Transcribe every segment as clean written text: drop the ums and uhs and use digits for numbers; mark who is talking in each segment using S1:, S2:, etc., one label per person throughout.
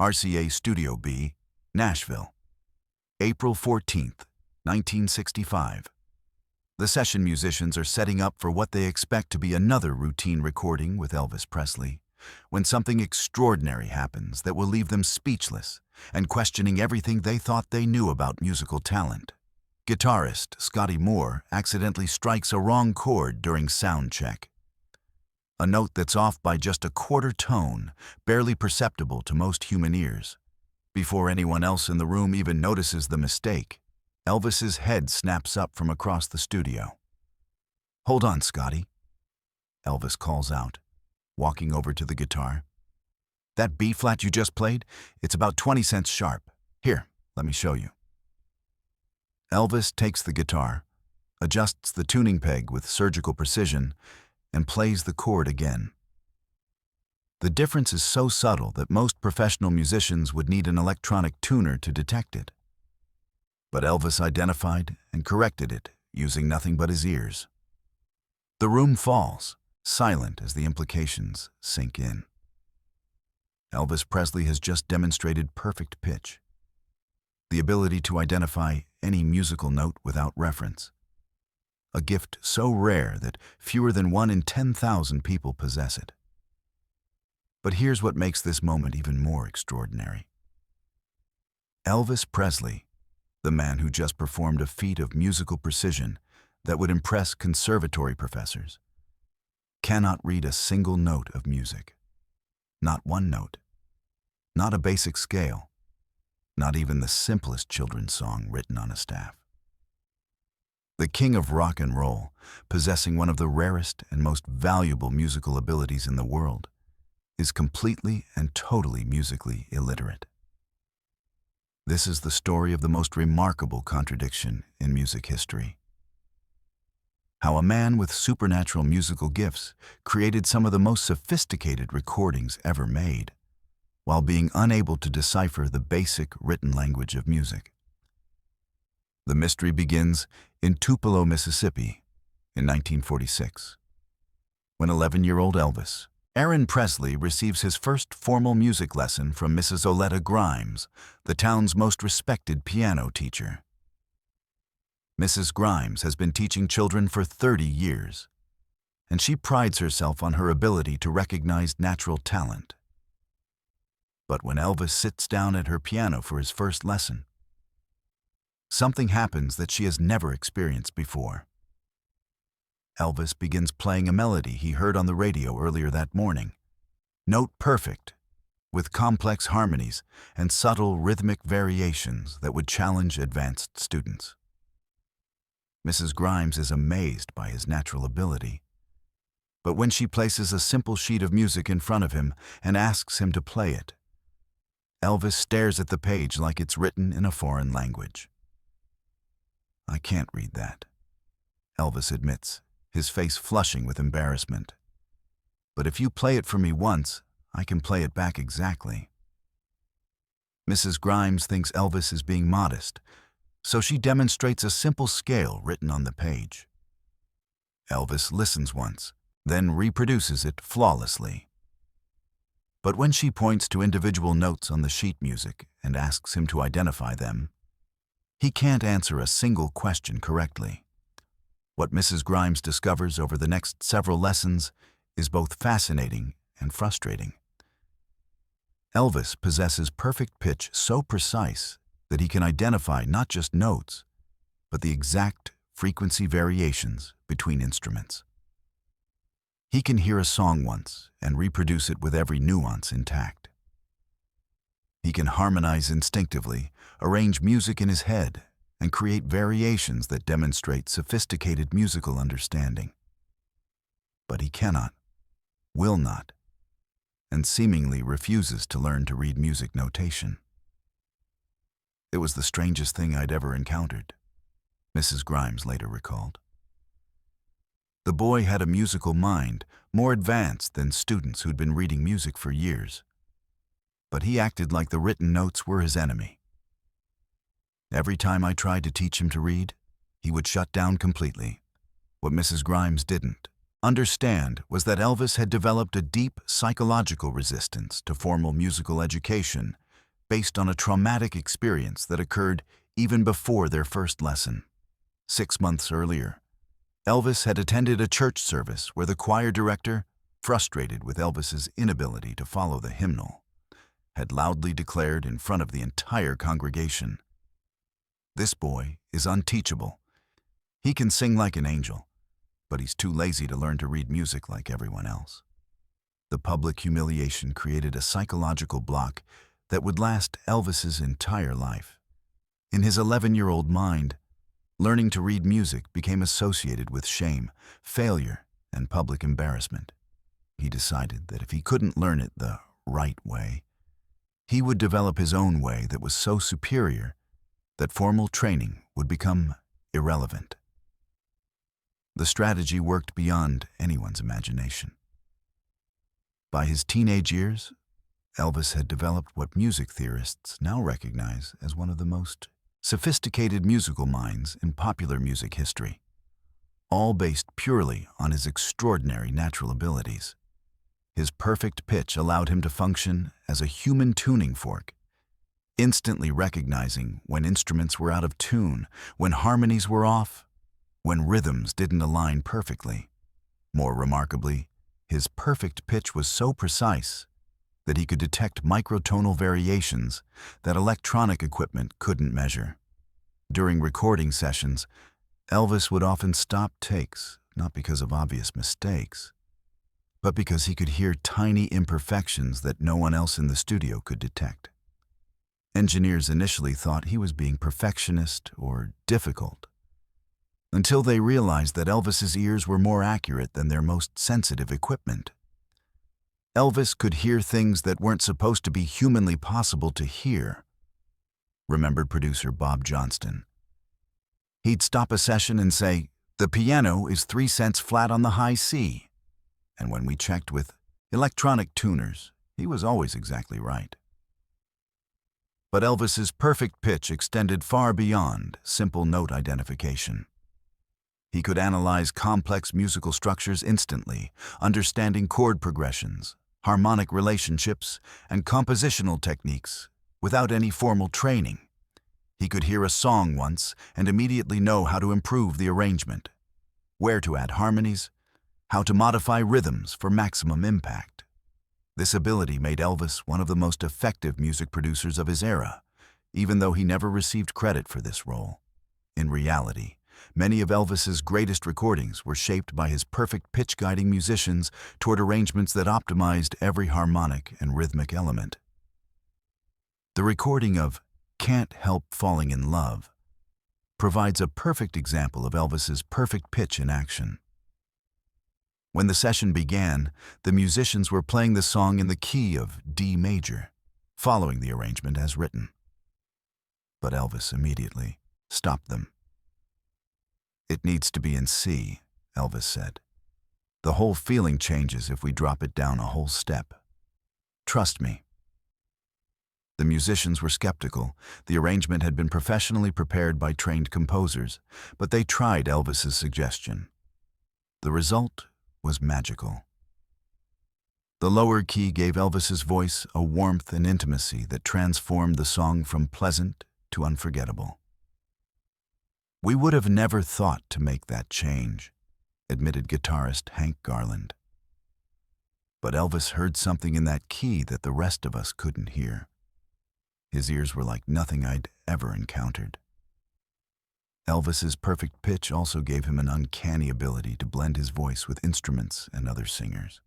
S1: RCA Studio B, Nashville. April 14th, 1965. The session musicians are setting up for what they expect to be another routine recording with Elvis Presley, when something extraordinary happens that will leave them speechless and questioning everything they thought they knew about musical talent. Guitarist Scotty Moore accidentally strikes a wrong chord during sound check. A note that's off by just a quarter tone, barely perceptible to most human ears. Before anyone else in the room even notices the mistake, Elvis's head snaps up from across the studio. "Hold on, Scotty," Elvis calls out, walking over to the guitar. "That B-flat you just played, it's about 20 cents sharp. Here, let me show you." Elvis takes the guitar, adjusts the tuning peg with surgical precision, and plays the chord again. The difference is so subtle that most professional musicians would need an electronic tuner to detect it. But Elvis identified and corrected it using nothing but his ears. The room falls, silent as the implications sink in. Elvis Presley has just demonstrated perfect pitch, the ability to identify any musical note without reference. A gift so rare that fewer than 1 in 10,000 people possess it. But here's what makes this moment even more extraordinary. Elvis Presley, the man who just performed a feat of musical precision that would impress conservatory professors, cannot read a single note of music. Not one note. Not a basic scale. Not even the simplest children's song written on a staff. The king of rock and roll, possessing one of the rarest and most valuable musical abilities in the world, is completely and totally musically illiterate. This is the story of the most remarkable contradiction in music history. How a man with supernatural musical gifts created some of the most sophisticated recordings ever made, while being unable to decipher the basic written language of music. The mystery begins in Tupelo, Mississippi, in 1946, when 11-year-old Elvis Aaron Presley receives his first formal music lesson from Mrs. Oleta Grimes, the town's most respected piano teacher. Mrs. Grimes has been teaching children for 30 years, and she prides herself on her ability to recognize natural talent. But when Elvis sits down at her piano for his first lesson, something happens that she has never experienced before. Elvis begins playing a melody he heard on the radio earlier that morning, note perfect, with complex harmonies and subtle rhythmic variations that would challenge advanced students. Mrs. Grimes is amazed by his natural ability, but when she places a simple sheet of music in front of him and asks him to play it, Elvis stares at the page like it's written in a foreign language. "I can't read that," Elvis admits, his face flushing with embarrassment. "But if you play it for me once, I can play it back exactly." Mrs. Grimes thinks Elvis is being modest, so she demonstrates a simple scale written on the page. Elvis listens once, then reproduces it flawlessly. But when she points to individual notes on the sheet music and asks him to identify them, he can't answer a single question correctly. What Mrs. Grimes discovers over the next several lessons is both fascinating and frustrating. Elvis possesses perfect pitch so precise that he can identify not just notes, but the exact frequency variations between instruments. He can hear a song once and reproduce it with every nuance intact. He can harmonize instinctively, arrange music in his head, and create variations that demonstrate sophisticated musical understanding. But he cannot, will not, and seemingly refuses to learn to read music notation. "It was the strangest thing I'd ever encountered," Mrs. Grimes later recalled. The boy had a musical mind, more advanced than students who'd been reading music for years. But he acted like the written notes were his enemy. Every time I tried to teach him to read, he would shut down completely. What Mrs. Grimes didn't understand was that Elvis had developed a deep psychological resistance to formal musical education based on a traumatic experience that occurred even before their first lesson. 6 months earlier, Elvis had attended a church service where the choir director, frustrated with Elvis's inability to follow the hymnal, had loudly declared in front of the entire congregation, "This boy is unteachable. He can sing like an angel, but he's too lazy to learn to read music like everyone else." The public humiliation created a psychological block that would last Elvis's entire life. In his 11-year-old mind, learning to read music became associated with shame, failure, and public embarrassment. He decided that if he couldn't learn it the right way, he would develop his own way that was so superior that formal training would become irrelevant. The strategy worked beyond anyone's imagination. By his teenage years, Elvis had developed what music theorists now recognize as one of the most sophisticated musical minds in popular music history, all based purely on his extraordinary natural abilities. His perfect pitch allowed him to function as a human tuning fork, instantly recognizing when instruments were out of tune, when harmonies were off, when rhythms didn't align perfectly. More remarkably, his perfect pitch was so precise that he could detect microtonal variations that electronic equipment couldn't measure. During recording sessions, Elvis would often stop takes, not because of obvious mistakes, but because he could hear tiny imperfections that no one else in the studio could detect. Engineers initially thought he was being perfectionist or difficult, until they realized that Elvis's ears were more accurate than their most sensitive equipment. Elvis could hear things that weren't supposed to be humanly possible to hear, remembered producer Bob Johnston. He'd stop a session and say, "The piano is 3 cents flat on the high C." And when we checked with electronic tuners, he was always exactly right. But Elvis's perfect pitch extended far beyond simple note identification. He could analyze complex musical structures instantly, understanding chord progressions, harmonic relationships, and compositional techniques without any formal training. He could hear a song once and immediately know how to improve the arrangement, where to add harmonies, how to modify rhythms for maximum impact. This ability made Elvis one of the most effective music producers of his era, even though he never received credit for this role. In reality, many of Elvis's greatest recordings were shaped by his perfect pitch-guiding musicians toward arrangements that optimized every harmonic and rhythmic element. The recording of "Can't Help Falling in Love" provides a perfect example of Elvis's perfect pitch in action. When the session began, the musicians were playing the song in the key of D major, following the arrangement as written. But Elvis immediately stopped them. "It needs to be in C," Elvis said. "The whole feeling changes if we drop it down a whole step. Trust me." The musicians were skeptical. The arrangement had been professionally prepared by trained composers, but they tried Elvis's suggestion. The result was magical. The lower key gave Elvis's voice a warmth and intimacy that transformed the song from pleasant to unforgettable. "We would have never thought to make that change," admitted guitarist Hank Garland. But Elvis heard something in that key that the rest of us couldn't hear. His ears were like nothing I'd ever encountered. Elvis's perfect pitch also gave him an uncanny ability to blend his voice with instruments and other singers.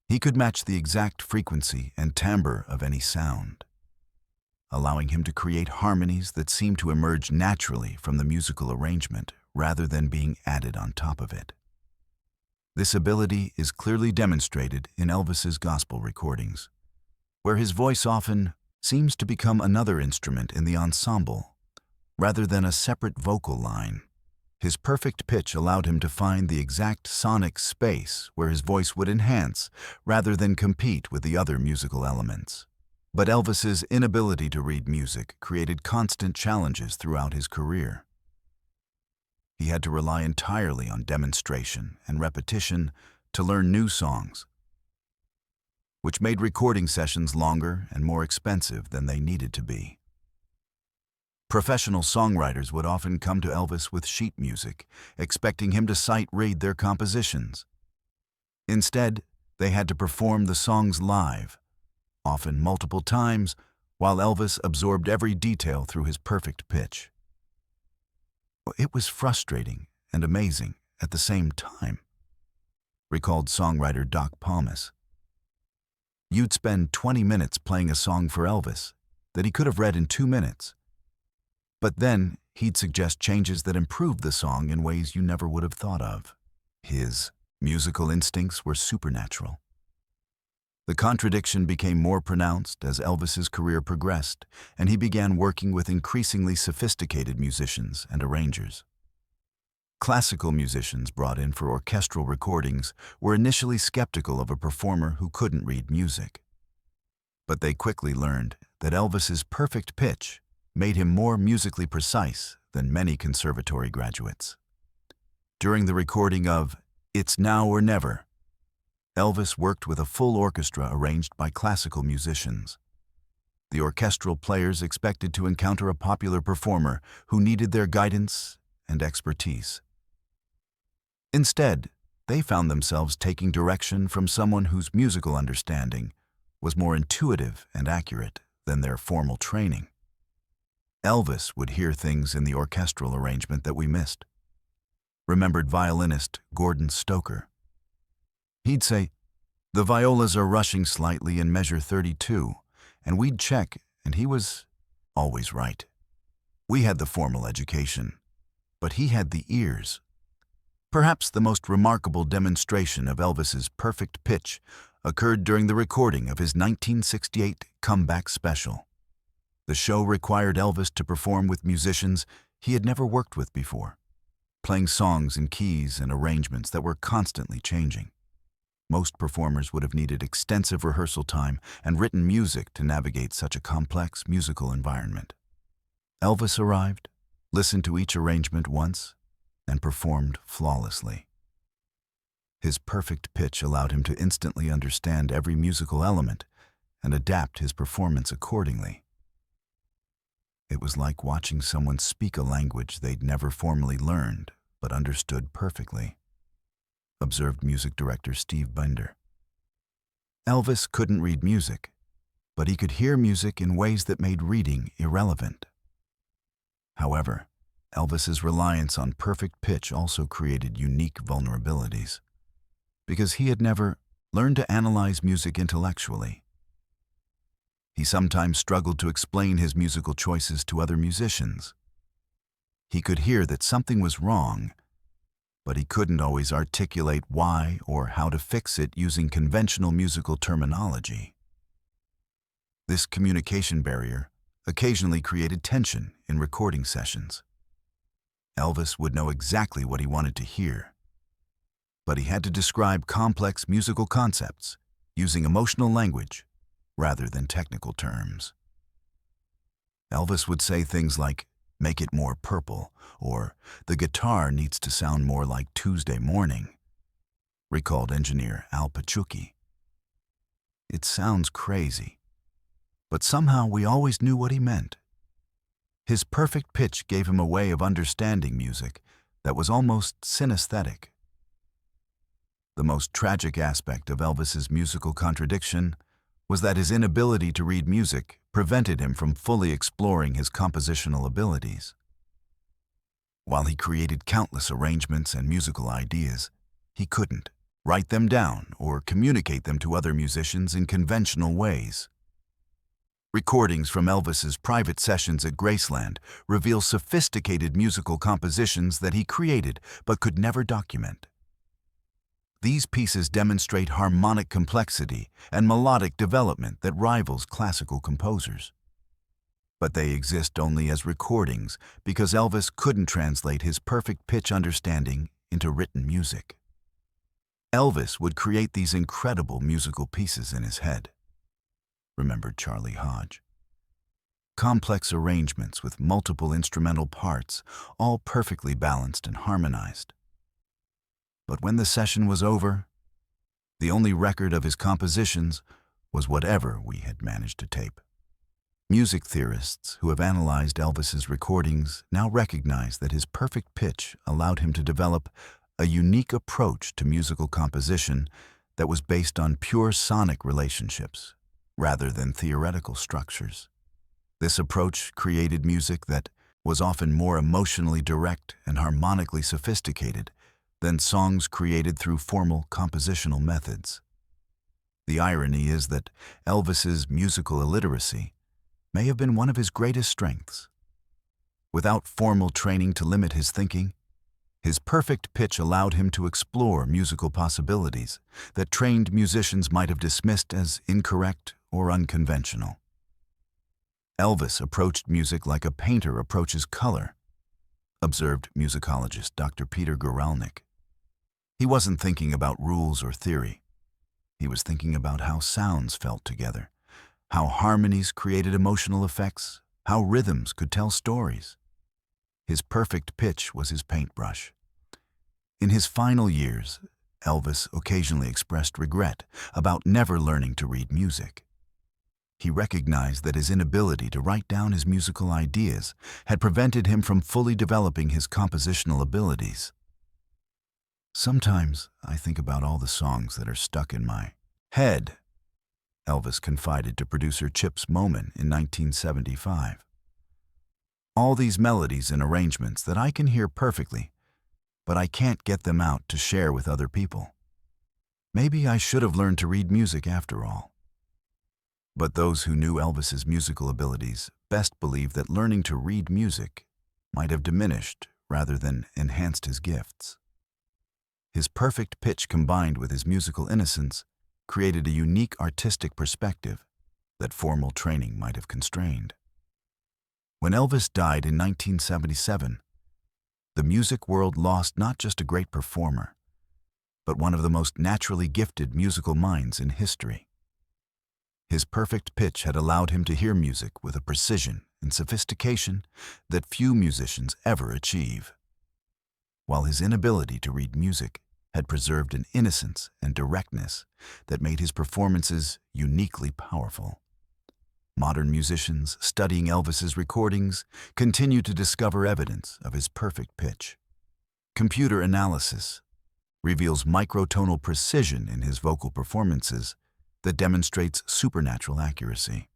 S1: He could match the exact frequency and timbre of any sound, allowing him to create harmonies that seemed to emerge naturally from the musical arrangement rather than being added on top of it. This ability is clearly demonstrated in Elvis's gospel recordings, where his voice often seems to become another instrument in the ensemble, rather than a separate vocal line. His perfect pitch allowed him to find the exact sonic space where his voice would enhance rather than compete with the other musical elements. But Elvis's inability to read music created constant challenges throughout his career. He had to rely entirely on demonstration and repetition to learn new songs. which made recording sessions longer and more expensive than they needed to be. Professional songwriters would often come to Elvis with sheet music, expecting him to sight-read their compositions. Instead, they had to perform the songs live, often multiple times, while Elvis absorbed every detail through his perfect pitch. It was frustrating and amazing at the same time, recalled songwriter Doc Palmas. You'd spend 20 minutes playing a song for Elvis that he could have read in 2 minutes. But then he'd suggest changes that improved the song in ways you never would have thought of. His musical instincts were supernatural. The contradiction became more pronounced as Elvis's career progressed, and he began working with increasingly sophisticated musicians and arrangers. Classical musicians brought in for orchestral recordings were initially skeptical of a performer who couldn't read music. But they quickly learned that Elvis's perfect pitch made him more musically precise than many conservatory graduates. During the recording of It's Now or Never, Elvis worked with a full orchestra arranged by classical musicians. The orchestral players expected to encounter a popular performer who needed their guidance and expertise. Instead, they found themselves taking direction from someone whose musical understanding was more intuitive and accurate than their formal training. Elvis would hear things in the orchestral arrangement that we missed, remembered violinist Gordon Stoker. He'd say, "The violas are rushing slightly in measure 32, and we'd check, and he was always right. We had the formal education, but he had the ears." Perhaps the most remarkable demonstration of Elvis's perfect pitch occurred during the recording of his 1968 comeback special. The show required Elvis to perform with musicians he had never worked with before, playing songs in keys and arrangements that were constantly changing. Most performers would have needed extensive rehearsal time and written music to navigate such a complex musical environment. Elvis arrived, listened to each arrangement once, and performed flawlessly. His perfect pitch allowed him to instantly understand every musical element and adapt his performance accordingly. It was like watching someone speak a language they'd never formally learned but understood perfectly, observed music director Steve Bender. Elvis couldn't read music, but he could hear music in ways that made reading irrelevant. However, Elvis's reliance on perfect pitch also created unique vulnerabilities, because he had never learned to analyze music intellectually. He sometimes struggled to explain his musical choices to other musicians. He could hear that something was wrong, but he couldn't always articulate why or how to fix it using conventional musical terminology. This communication barrier occasionally created tension in recording sessions. Elvis would know exactly what he wanted to hear, but he had to describe complex musical concepts using emotional language rather than technical terms. Elvis would say things like, "Make it more purple," or "The guitar needs to sound more like Tuesday morning," recalled engineer Al Pachuki. It sounds crazy, but somehow we always knew what he meant. His perfect pitch gave him a way of understanding music that was almost synesthetic. The most tragic aspect of Elvis's musical contradiction was that his inability to read music prevented him from fully exploring his compositional abilities. While he created countless arrangements and musical ideas, he couldn't write them down or communicate them to other musicians in conventional ways. Recordings from Elvis's private sessions at Graceland reveal sophisticated musical compositions that he created but could never document. These pieces demonstrate harmonic complexity and melodic development that rivals classical composers. But they exist only as recordings because Elvis couldn't translate his perfect pitch understanding into written music. Elvis would create these incredible musical pieces in his head, remembered Charlie Hodge. Complex arrangements with multiple instrumental parts, all perfectly balanced and harmonized. But when the session was over, the only record of his compositions was whatever we had managed to tape. Music theorists who have analyzed Elvis's recordings now recognize that his perfect pitch allowed him to develop a unique approach to musical composition that was based on pure sonic relationships rather than theoretical structures. This approach created music that was often more emotionally direct and harmonically sophisticated than songs created through formal compositional methods. The irony is that Elvis's musical illiteracy may have been one of his greatest strengths. Without formal training to limit his thinking, his perfect pitch allowed him to explore musical possibilities that trained musicians might have dismissed as incorrect or unconventional. Elvis approached music like a painter approaches color, observed musicologist Dr. Peter Guralnick. He wasn't thinking about rules or theory. He was thinking about how sounds felt together, how harmonies created emotional effects, how rhythms could tell stories. His perfect pitch was his paintbrush. In his final years, Elvis occasionally expressed regret about never learning to read music. He recognized that his inability to write down his musical ideas had prevented him from fully developing his compositional abilities. "Sometimes I think about all the songs that are stuck in my head," Elvis confided to producer Chips Moman in 1975. "All these melodies and arrangements that I can hear perfectly, but I can't get them out to share with other people. Maybe I should have learned to read music after all." But those who knew Elvis's musical abilities best believed that learning to read music might have diminished rather than enhanced his gifts. His perfect pitch combined with his musical innocence created a unique artistic perspective that formal training might have constrained. When Elvis died in 1977, the music world lost not just a great performer, but one of the most naturally gifted musical minds in history. His perfect pitch had allowed him to hear music with a precision and sophistication that few musicians ever achieve, while his inability to read music had preserved an innocence and directness that made his performances uniquely powerful. Modern musicians studying Elvis's recordings continue to discover evidence of his perfect pitch. Computer analysis reveals microtonal precision in his vocal performances that demonstrates supernatural accuracy.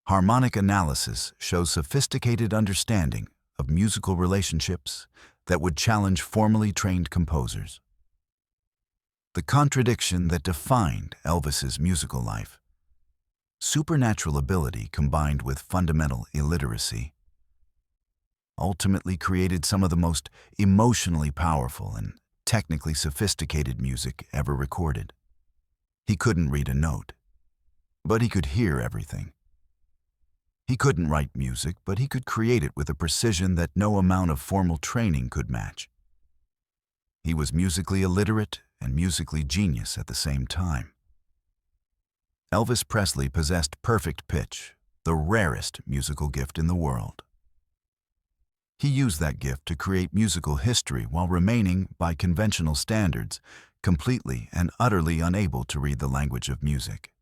S1: Harmonic analysis shows sophisticated understanding of musical relationships that would challenge formally trained composers. The contradiction that defined Elvis's musical life, supernatural ability combined with fundamental illiteracy, ultimately created some of the most emotionally powerful and technically sophisticated music ever recorded. He couldn't read a note, but he could hear everything. He couldn't write music, but he could create it with a precision that no amount of formal training could match. He was musically illiterate and musically genius at the same time. Elvis Presley possessed perfect pitch, the rarest musical gift in the world. He used that gift to create musical history while remaining, by conventional standards, completely and utterly unable to read the language of music.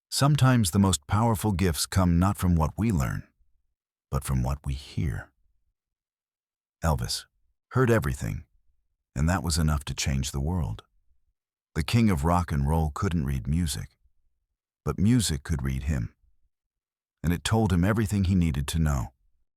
S1: Sometimes the most powerful gifts come not from what we learn, but from what we hear. Elvis heard everything, and that was enough to change the world. The king of rock and roll couldn't read music, but music could read him, and it told him everything he needed to know.